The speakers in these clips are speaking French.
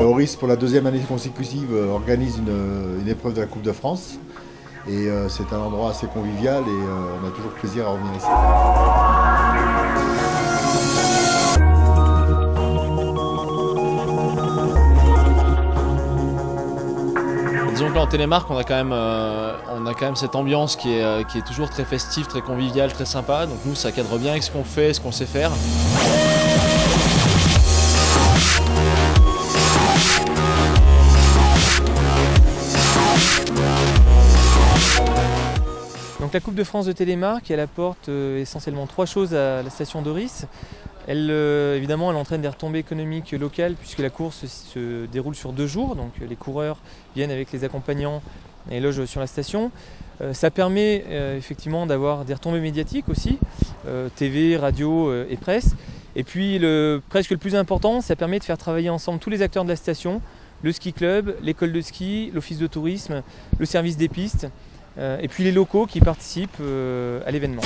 Oris, pour la deuxième année consécutive, organise une épreuve de la Coupe de France. Et c'est un endroit assez convivial et on a toujours plaisir à revenir ici. Disons que là en Télémark, on a quand même cette ambiance qui est toujours très festive, très conviviale, très sympa. Donc nous, ça cadre bien avec ce qu'on fait, ce qu'on sait faire. Donc la Coupe de France de Télémark, elle apporte essentiellement 3 choses à la station d'Oris. Évidemment, elle entraîne des retombées économiques locales puisque la course se déroule sur 2 jours. Donc les coureurs viennent avec les accompagnants et logent sur la station. Ça permet effectivement d'avoir des retombées médiatiques aussi, TV, radio et presse. Et puis presque le plus important, ça permet de faire travailler ensemble tous les acteurs de la station, le ski club, l'école de ski, l'office de tourisme, le service des pistes. Et puis les locaux qui participent à l'événement.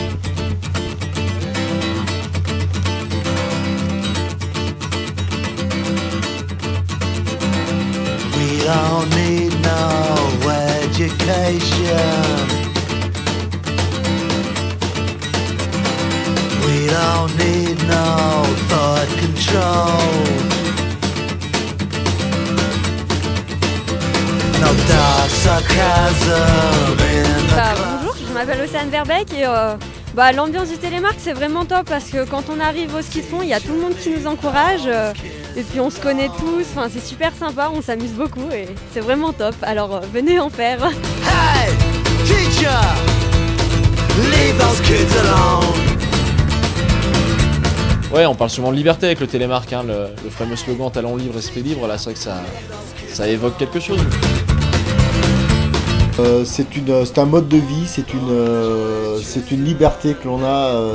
We don't need no education. We don't need no thought control. Bonjour, je m'appelle Océane Verbeek et l'ambiance du Télémark c'est vraiment top parce que quand on arrive au ski de fond, il y a tout le monde qui nous encourage et puis on se connaît tous, c'est super sympa, on s'amuse beaucoup et c'est vraiment top, alors venez en faire. Hey, teacher, leave those kids alone. Ouais, on parle souvent de liberté avec le Télémark, hein, le fameux slogan talent libre, esprit libre, là c'est vrai que ça évoque quelque chose. C'est un mode de vie, c'est une liberté que l'on a,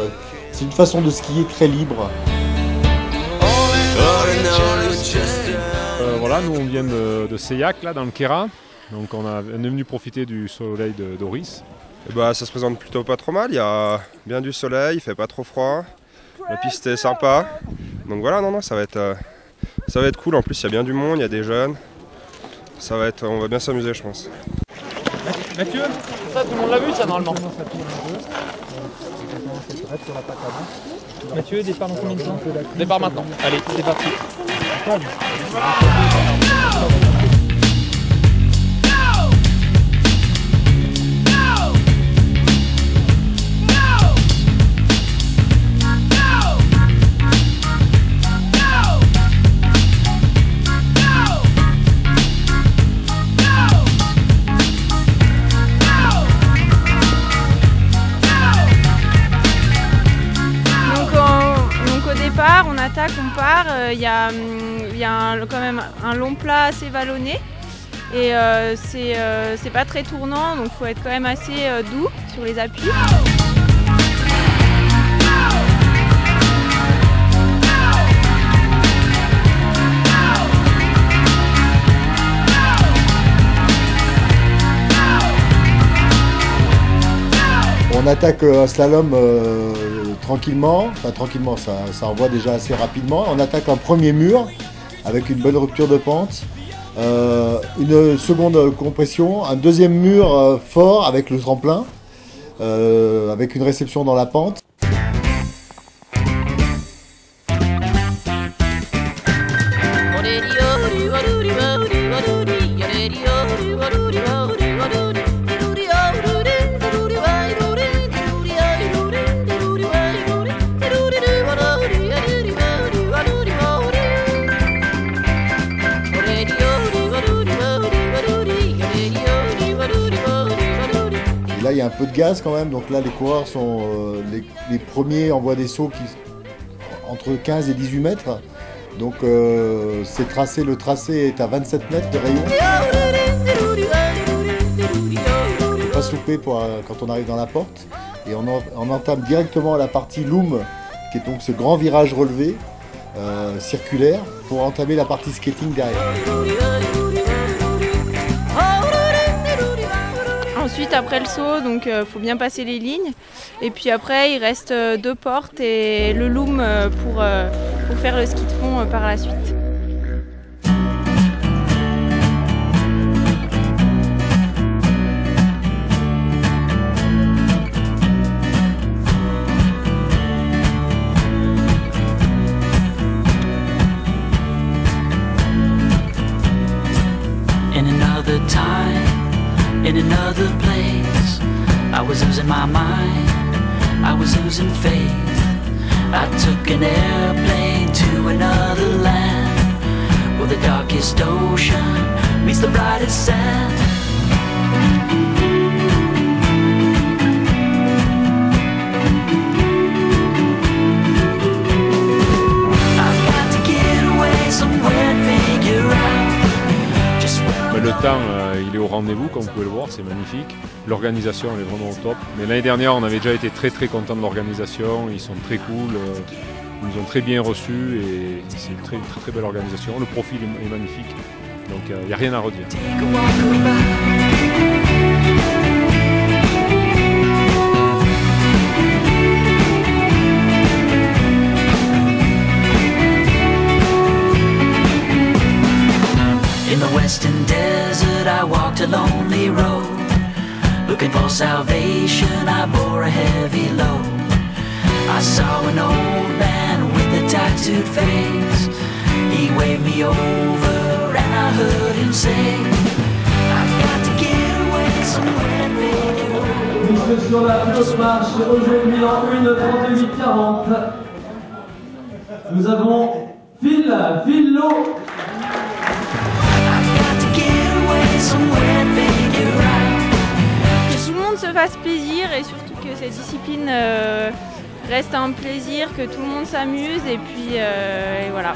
c'est une façon de skier très libre. Voilà, nous on vient de Seillac, là dans le Queyras, donc on est venu profiter du soleil d'Oris. Ça se présente plutôt pas trop mal, il y a bien du soleil, il fait pas trop froid, la piste est sympa, donc voilà, ça va être cool, en plus il y a bien du monde, il y a des jeunes, on va bien s'amuser je pense. Mathieu, ça tout le monde l'a vu ça normalement. Mathieu, départ dans combien de temps? Départ maintenant. Allez, c'est parti. On attaque, on part, il y a quand même un long plat assez vallonné et c'est pas très tournant donc il faut être quand même assez doux sur les appuis. On attaque un slalom tranquillement, ça envoie déjà assez rapidement. On attaque un premier mur avec une bonne rupture de pente, une seconde compression, un deuxième mur fort avec le tremplin, avec une réception dans la pente. Là, il y a un peu de gaz quand même, donc là les coureurs sont les premiers envoient des sauts entre 15 et 18 mètres. Donc le tracé est à 27 mètres de rayon. Il ne faut pas souper quand on arrive dans la porte. Et on entame directement la partie loom, qui est donc ce grand virage relevé, circulaire, pour entamer la partie skating derrière. Ensuite, après le saut, donc faut bien passer les lignes. Et puis après, il reste 2 portes et le loom pour faire le ski de fond par la suite. another time, in another place. I was losing my mind, I was losing faith. I took an airplane to another land, where the darkest ocean meets the brightest sand. Le temps, il est au rendez-vous, comme vous pouvez le voir, c'est magnifique. L'organisation, elle est vraiment au top. Mais l'année dernière, on avait déjà été très contents de l'organisation. Ils sont très cool, ils nous ont très bien reçus et c'est une très belle organisation. Le profil est magnifique, donc il n'y a rien à redire. In the western desert I walked a lonely road, looking for salvation I bore a heavy load. I saw an old man with a tattooed face. He waved me over and I heard him say, I've got to get away somewhere big. Puisque sur la flotte marche aujourd'hui en 1:38:40, nous avons Phil Lowe. Que tout le monde se fasse plaisir et surtout que cette discipline reste un plaisir, que tout le monde s'amuse et puis et voilà.